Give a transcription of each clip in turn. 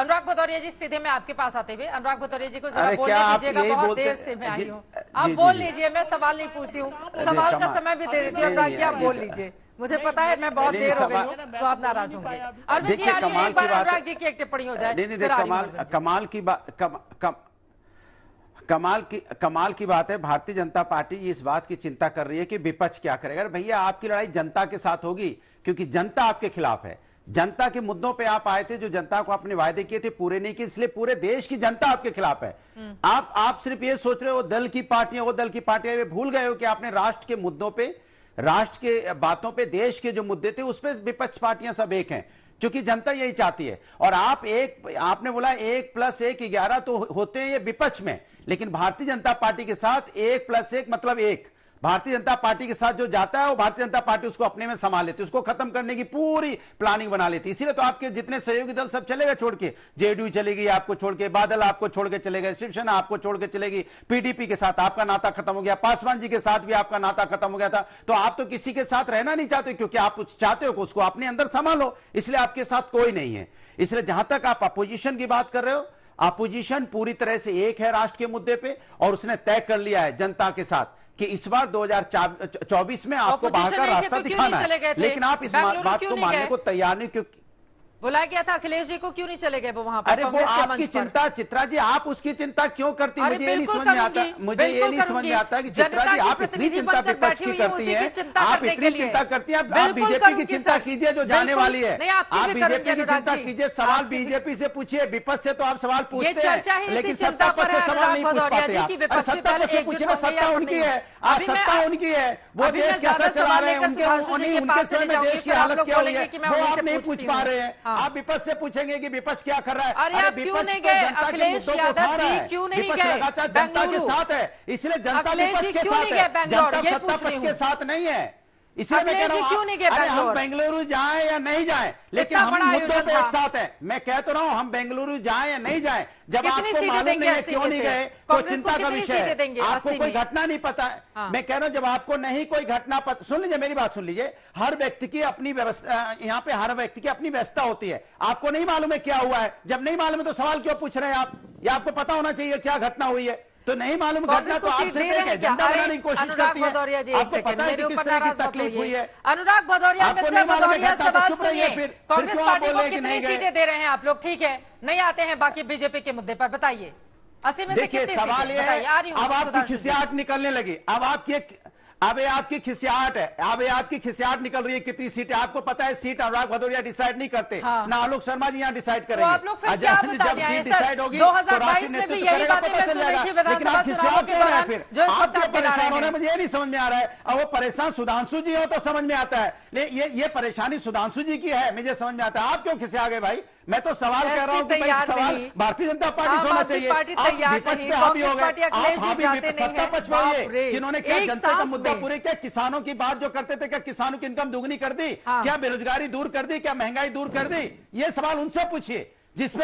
अनुराग भदौरिया जी, सीधे मैं आपके पास आते हुए अनुराग भदौरिया जी को जरा बोलने दीजिएगा, बहुत देर से मैं आई हूँ। आप बोल लीजिए, मैं सवाल नहीं पूछती हूँ, सवाल का समय भी दे देती हूँ। अनुराग जी आप बोल लीजिए, मुझे पता है मैं बहुत देर हो गई हूँ तो आप नाराज होंगे। अरविंद जी एक बार अनुराग जी की एक टिप्पणी हो जाए। कमाल की बात है, भारतीय जनता पार्टी इस बात की चिंता कर रही है कि विपक्ष क्या करेगा। भैया आपकी लड़ाई जनता के साथ होगी, क्योंकि जनता आपके खिलाफ है। जनता के मुद्दों पे आप आए थे, जो जनता को अपने वायदे किए थे पूरे नहीं किए, इसलिए पूरे देश की जनता आपके खिलाफ है। आप सिर्फ ये सोच रहे हो दल की पार्टियां, वो दल की पार्टियां, वे भूल गए हो कि आपने राष्ट्र के मुद्दों पे, राष्ट्र के बातों पे, देश के जो मुद्दे थे उस पर विपक्ष पार्टियां सब एक हैं, क्योंकि जनता यही चाहती है। और आपने बोला 1+1 11 तो होते हैं ये विपक्ष में, लेकिन भारतीय जनता पार्टी के साथ 1+1 मतलब 1। भारतीय जनता पार्टी के साथ जो जाता है वो भारतीय जनता पार्टी उसको अपने में संभाल लेती है, उसको खत्म करने की पूरी प्लानिंग बना लेती है। इसीलिए तो आपके जितने सहयोगी दल सब चले गए छोड़ के, जेडीयू चली गई आपको छोड़ के, बादल आपको छोड़ के चले गए, शिवसेना आपको छोड़ के चलेगी, पीडीपी के साथ आपका नाता खत्म हो गया, पासवान जी के साथ भी आपका नाता खत्म हो गया था। तो आप तो किसी के साथ रहना नहीं चाहते, क्योंकि आप चाहते हो कि उसको अपने अंदर संभालो, इसलिए आपके साथ कोई नहीं है। इसलिए जहां तक आप अपोजिशन की बात कर रहे हो, अपोजिशन पूरी तरह से एक है राष्ट्र के मुद्दे पे, और उसने तय कर लिया है जनता के साथ कि इस बार 2024 में आपको बाहर का रास्ता दिखाना है। लेकिन आप इस बात को मानने को तैयार नहीं, क्योंकि बुलाया गया था अखिलेश जी को, क्यों नहीं चले गए वो वहां पर? अरे वो आपकी चिंता, चित्रा जी आप उसकी चिंता क्यों करती? मुझे ये नहीं समझ में आता, मुझे ये नहीं समझ में आता कि चित्रा जी आप इतनी चिंता विपक्ष की करती हैं, आप इतनी चिंता करती हैं। आप बीजेपी की चिंता कीजिए जो जाने वाली है, आप बीजेपी की चिंता कीजिए, सवाल बीजेपी से पूछिए, विपक्ष से तो आप सवाल पूछते हैं, लेकिन सत्ता पक्ष से सवाल नहीं पूछ पाते आप। सत्ता पक्ष से पूछिए ना, सत्ता उनकी है, आप सत्ता उनकी है, वो देश कैसा चला रहे हैं, उनके समय में देश की हालत क्या हुई है वो आप नहीं पूछ पा रहे हैं। आप विपक्ष से पूछेंगे कि विपक्ष क्या कर रहा है। अरे विपक्ष नहीं गए अखिलेश यादव जी, क्यों नहीं गए? लगातार जनता के साथ है, इसलिए जनता विपक्ष के साथ है, जनता सत्ता पक्ष के साथ नहीं है। इसलिए मैं कह रहा हूं अरे हम बेंगलुरु जाएं या नहीं जाएं, लेकिन हम मुद्दों पे एक साथ हैं। मैं कह तो रहा हूं हम बेंगलुरु जाएं या नहीं जाएं, जब आपको मालूम नहीं है क्यों नहीं गए तो चिंता का विषय है, आपको कोई घटना नहीं पता है। मैं कह रहा हूं जब आपको नहीं कोई घटना पता, सुन लीजिए मेरी बात सुन लीजिए, हर व्यक्ति की अपनी व्यवस्था, यहाँ पे हर व्यक्ति की अपनी व्यवस्था होती है। आपको नहीं मालूम है क्या हुआ है, जब नहीं मालूम है तो सवाल क्यों पूछ रहे हैं आप? या आपको पता होना चाहिए क्या घटना हुई है? तो नहीं मालूम घटना तो आपसे एजेंडा बनाने की कोशिश करती है। आपको पता है कि किस तरह की तकलीफ हुई है। अनुराग भदौरिया, मिस्टर भदौरिया सवाल सुनिए, कांग्रेस पार्टी को कितनी सीटें दे रहे हैं आप लोग? ठीक है, नहीं आते हैं बाकी बीजेपी के मुद्दे पर, बताइए 80 में से कितनी सवाल ये है, अब आपकी खिसियाहट निकलने लगी, अब आपकी खिसियाहट है, अब आपकी खिसियाहट निकल रही है कितनी सीटें। आपको पता है सीट अनुराग भदौरिया डिसाइड नहीं करते, ना आलोक शर्मा जी यहाँ डिसाइड करेंगे। तो आप लोग फिर क्या बता रहे हैं? डिसाइड होगी 2022 में भी यही बातें मैं सुन रही थी विधानसभा चुनावों के दौरान, जो इस वक्त आप बता रहे हैं। मुझे ये नहीं समझ में आ रहा है। अब वो परेशान सुधांशु जी हो तो समझ में आता है, ये परेशानी सुधांशु जी की है, मुझे समझ में आता है। आप क्यों खिसिया गए भाई? मैं तो सवाल कह रहा हूं कि भाई सवाल भारतीय जनता पार्टी से होना चाहिए। आप विपक्ष पे हावी हो गए, आप हावी सत्ता पक्ष में हुए, जिन्होंने क्या जनता का मुद्दा पूरे किया, किसानों की बात जो करते थे, क्या किसानों की इनकम दुगनी कर दी? क्या बेरोजगारी दूर कर दी? क्या महंगाई दूर कर दी? ये सवाल उनसे पूछिए जिस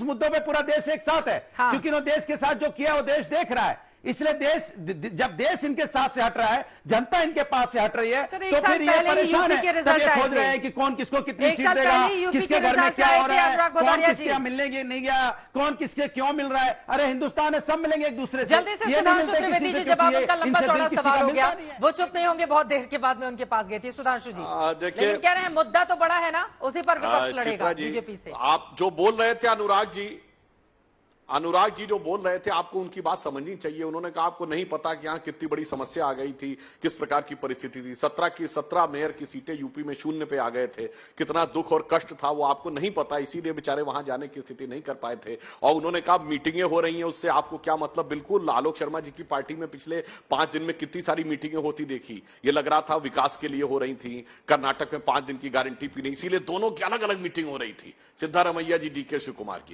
मुद्दों पे पूरा देश एक साथ है, क्योंकि इन्होंने देश के साथ जो किया वो देश देख रहा है। इसलिए जब देश इनके साथ से हट रहा है, जनता इनके पास से हट रही है, तो फिर ये परेशान है, सब ये खोज रहे हैं कि कौन किसको कितनी सीट देगा, किसके घर में क्या हो रहा है, कौन किसके यहाँ मिलने नहीं गया, कौन किसके क्यों मिल रहा है। अरे हिंदुस्तान है, सब मिलेंगे एक दूसरे से। ये नहीं मिलते किसी से। जब उनका लंबा चौड़ा सवाल हो गया, वो चुप नहीं होंगे, बहुत देर के बाद में उनके पास गई थी सुधांशु जी। लेकिन कह रहे हैं मुद्दा तो बड़ा है ना, उसी पर विपक्ष लड़ेगा बीजेपी से। आप जो बोल रहे थे अनुराग जी जो बोल रहे थे, आपको उनकी बात समझनी चाहिए। उन्होंने कहा आपको नहीं पता कि यहाँ कितनी बड़ी समस्या आ गई थी, किस प्रकार की परिस्थिति थी। 17 मेयर की सीटें यूपी में शून्य पे आ गए थे, कितना दुख और कष्ट था वो आपको नहीं पता, इसीलिए बेचारे वहां जाने की स्थिति नहीं कर पाए थे। और उन्होंने कहा मीटिंगें हो रही हैं, उससे आपको क्या मतलब? बिल्कुल, आलोक शर्मा जी की पार्टी में पिछले 5 दिन में कितनी सारी मीटिंगें होती देखी, ये लग रहा था विकास के लिए हो रही थी। कर्नाटक में 5 दिन की गारंटी पी नहीं, इसीलिए दोनों की अलग अलग मीटिंग हो रही थी, सिद्धारमैया जी, डीके शिव कुमार की।